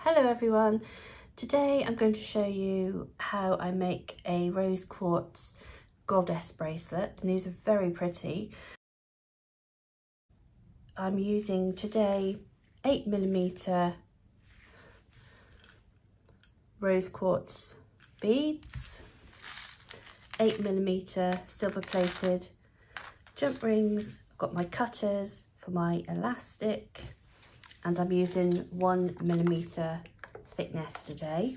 Hello everyone, today I'm going to show you how I make a rose quartz goddess bracelet, and these are very pretty. I'm using today 8mm rose quartz beads, 8mm silver plated jump rings. I've got my cutters for my elastic, and I'm using 1mm thickness today.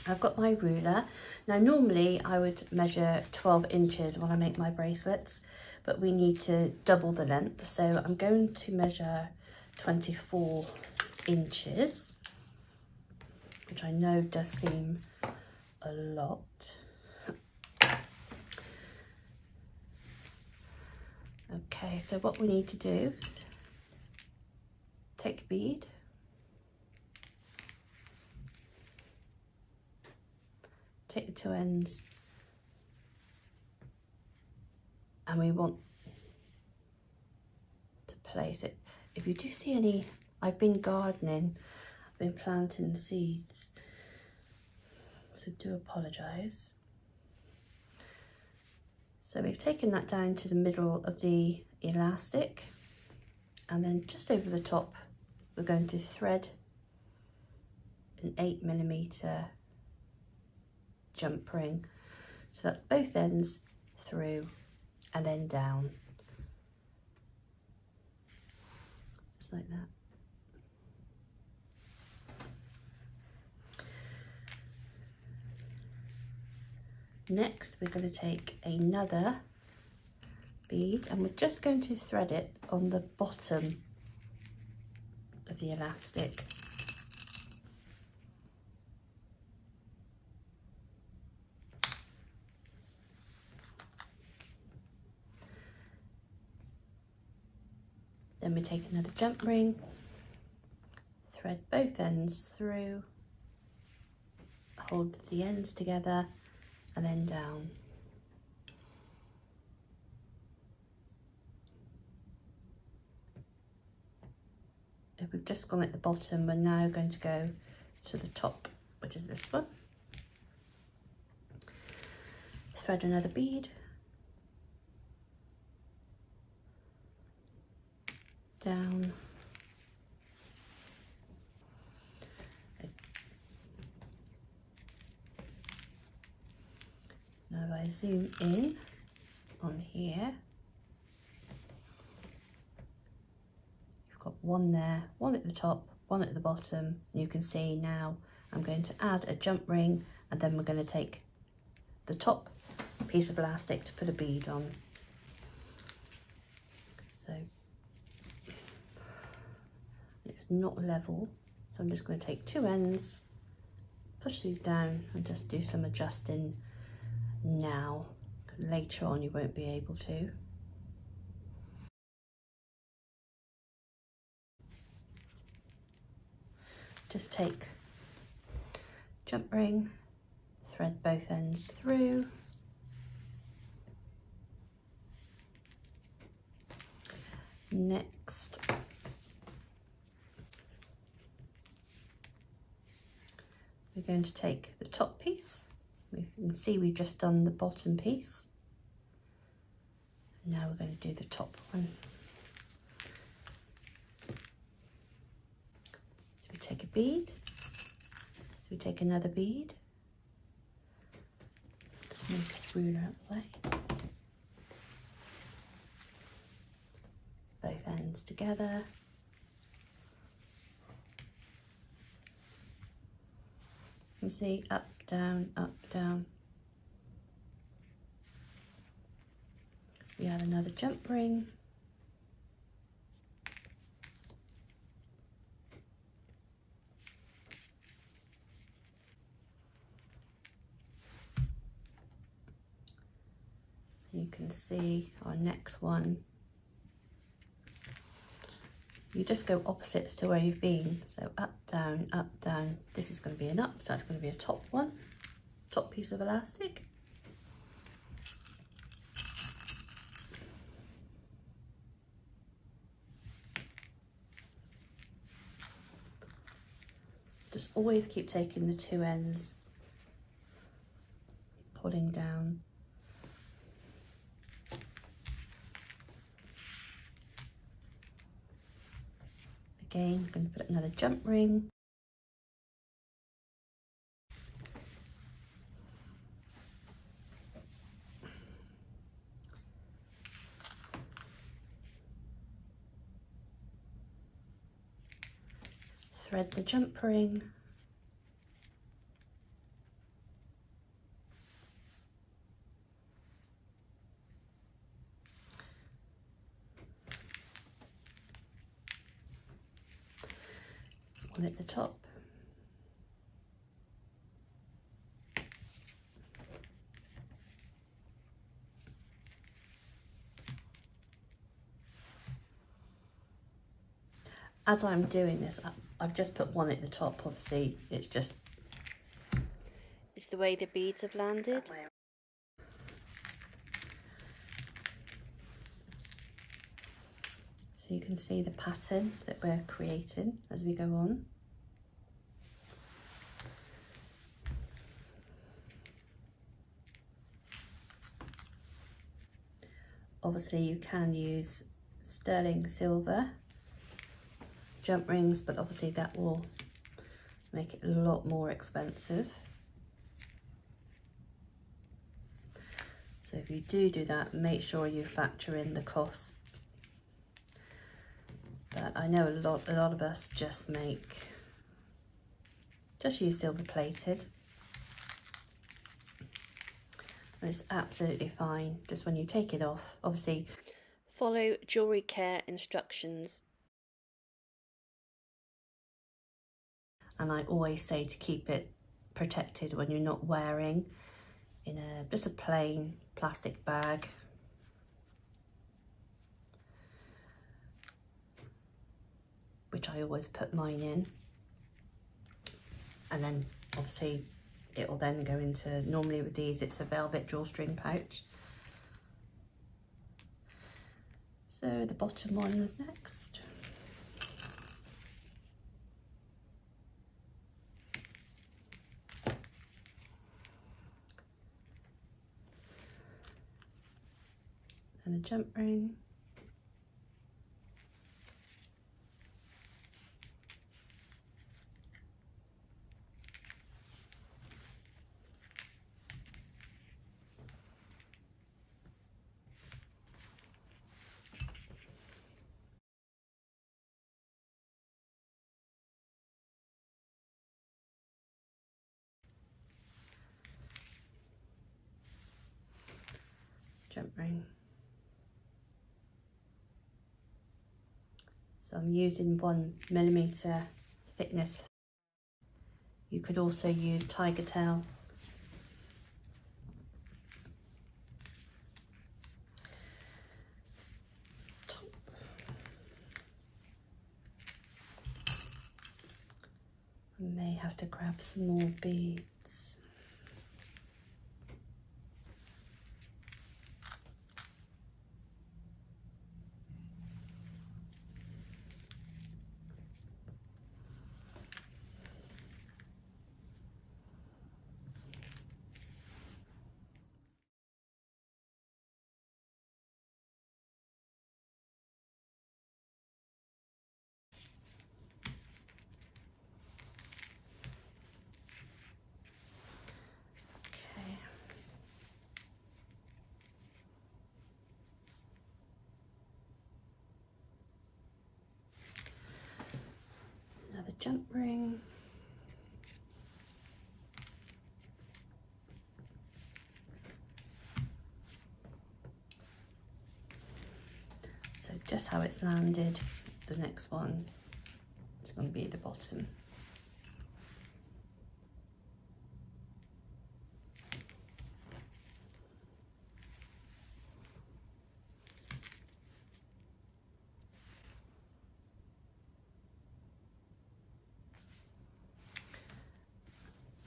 I've got my ruler. Now normally I would measure 12 inches when I make my bracelets, but we need to double the length, so I'm going to measure 24 inches, which I know does seem a lot. Okay, so what we need to do is take a bead, take the two ends, and we want to place it. If you do see any, I've been gardening, I've been planting seeds, so do apologise. So we've taken that down to the middle of the elastic, and then just over the top we're going to thread an 8mm jump ring. So that's both ends through and then down, just like that. Next we're going to take another bead, and we're just going to thread it on the bottom of the elastic. Then we take another jump ring, thread both ends through, hold the ends together, and then down. If we've just gone at the bottom, we're now going to go to the top, which is this one. Thread another bead, down, now if I zoom in on here, you've got one there, one at the top, one at the bottom. You can see now I'm going to add a jump ring, and then we're going to take the top piece of elastic to put a bead on. So it's not level, so I'm just going to take two ends, push these down, and just do some adjusting now, because later on you won't be able to. Just take jump ring, thread both ends through, next we're going to take the top piece. You can see we've just done the bottom piece. Now we're going to do the top one. So we take a bead, so we take another bead. Let's move this ruler out of the way. Both ends together. You can see up, down, up, down. We add another jump ring. You can see our next one. You just go opposites to where you've been. So up, down, up, down. This is going to be an up, so that's going to be a top one, top piece of elastic. Just always keep taking the two ends, pulling down. Again, I'm going to put another jump ring. Thread the jump ring. One at the top. As I'm doing this, I've just put one at the top, obviously, it's the way the beads have landed. So you can see the pattern that we're creating as we go on. Obviously you can use sterling silver jump rings, but obviously that will make it a lot more expensive. So if you do that, make sure you factor in the cost. But I know a lot of us just use silver plated. And it's absolutely fine. Just when you take it off, obviously follow jewellery care instructions. And I always say to keep it protected when you're not wearing in just a plain plastic bag. Which I always put mine in. And then obviously it will then go into, normally with these it's a velvet drawstring pouch. So the bottom one is next. And a jump ring. Jump ring. So I'm using 1mm thickness. You could also use tiger tail. Top. I may have to grab some more beads. Another jump ring. So just how it's landed, the next one is going to be at the bottom.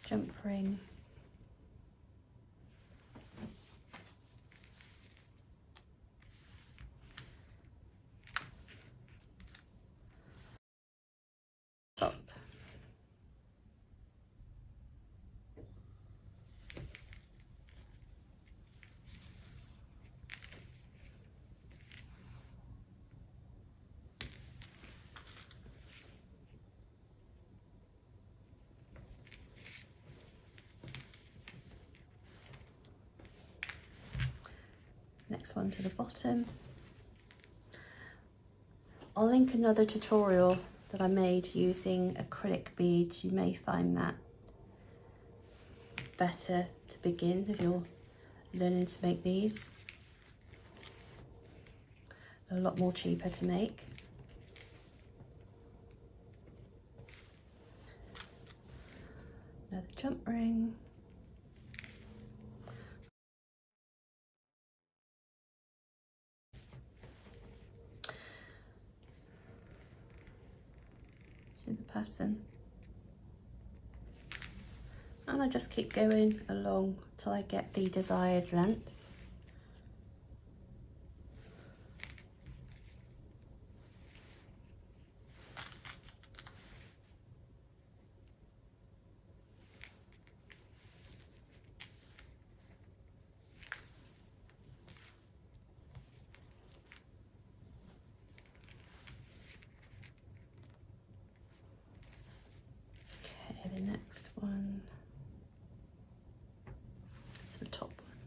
Jump ring. Top. next one to the bottom. I'll link another tutorial that I made using acrylic beads. You may find that better to begin if you're learning to make these. They're a lot more cheaper to make. Another jump ring. See the pattern? And I just keep going along till I get the desired length. Okay, the next one. The top one.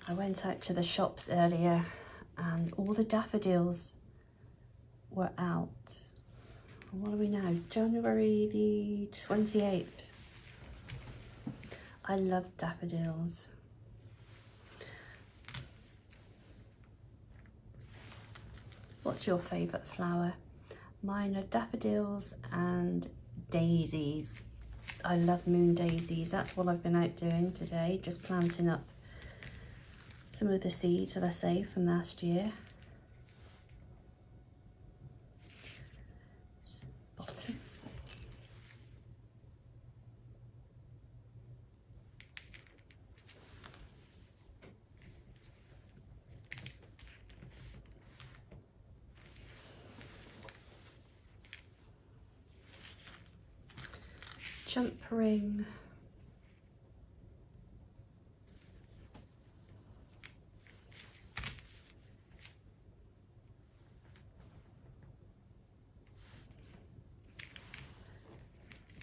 I went out to the shops earlier and all the daffodils were out. What are we now? January the 28th. I love daffodils. What's your favourite flower? Mine are daffodils and daisies. I love moon daisies. That's what I've been out doing today, just planting up some of the seeds that I saved from last year. Bottom. Jump ring.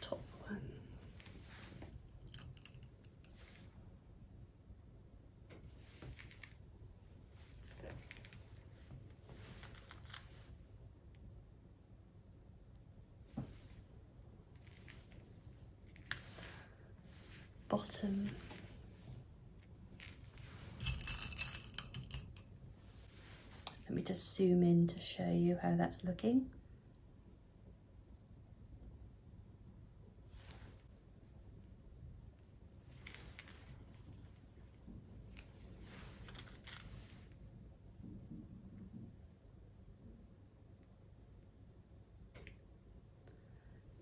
Top one. Bottom. Let me just zoom in to show you how that's looking.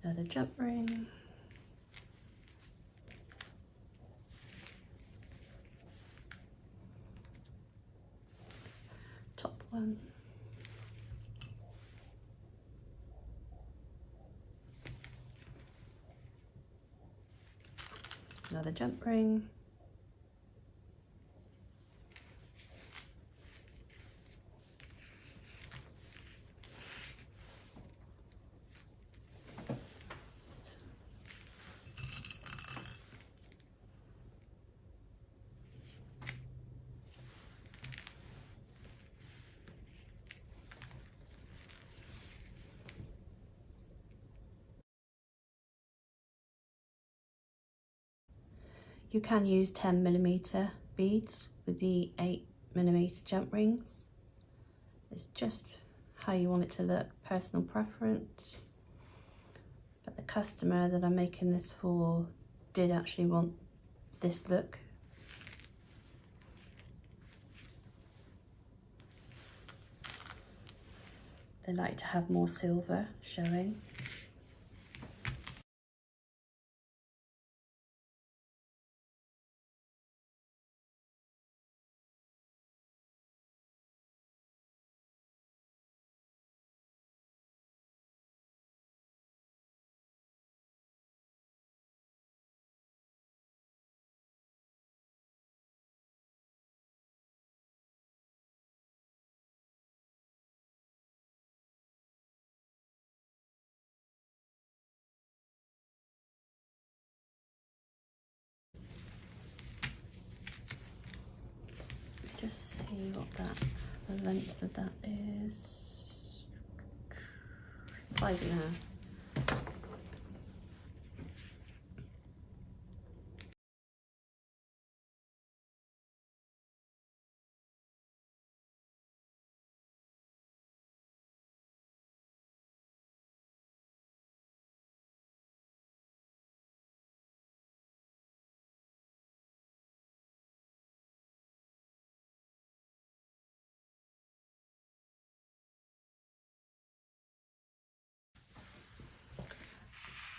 Another jump ring. Top one. Another jump ring. You can use 10mm beads with the 8mm jump rings. It's just how you want it to look, personal preference. But the customer that I'm making this for did actually want this look. They like to have more silver showing. see what the length of that is. 5.5.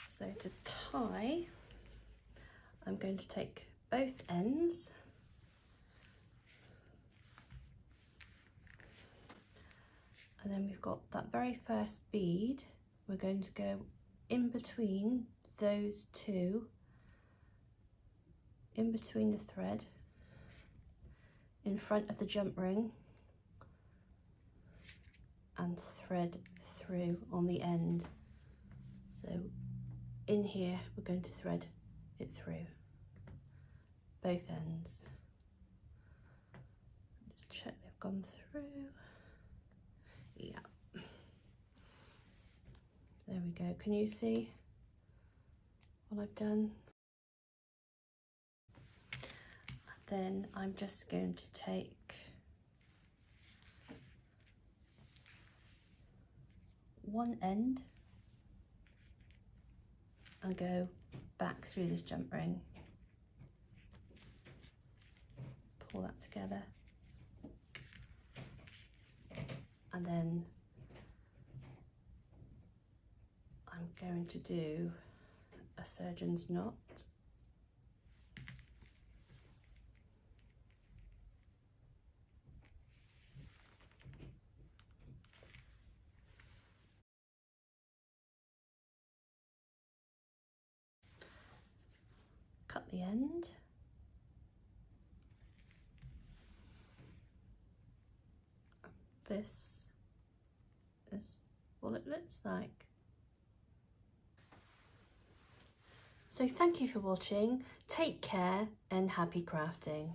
So to tie, I'm going to take both ends and then we've got that very first bead. We're going to go in between those two, in between the thread, in front of the jump ring, and thread through on the end. So in here we're going to thread it through both ends. Just check they've gone through. Yeah, there we go. Can you see what I've done? Then I'm just going to take one end and go back through this jump ring, pull that together, and then I'm going to do a surgeon's knot. Cut the end. This is what it looks like. So thank you for watching. Take care and happy crafting.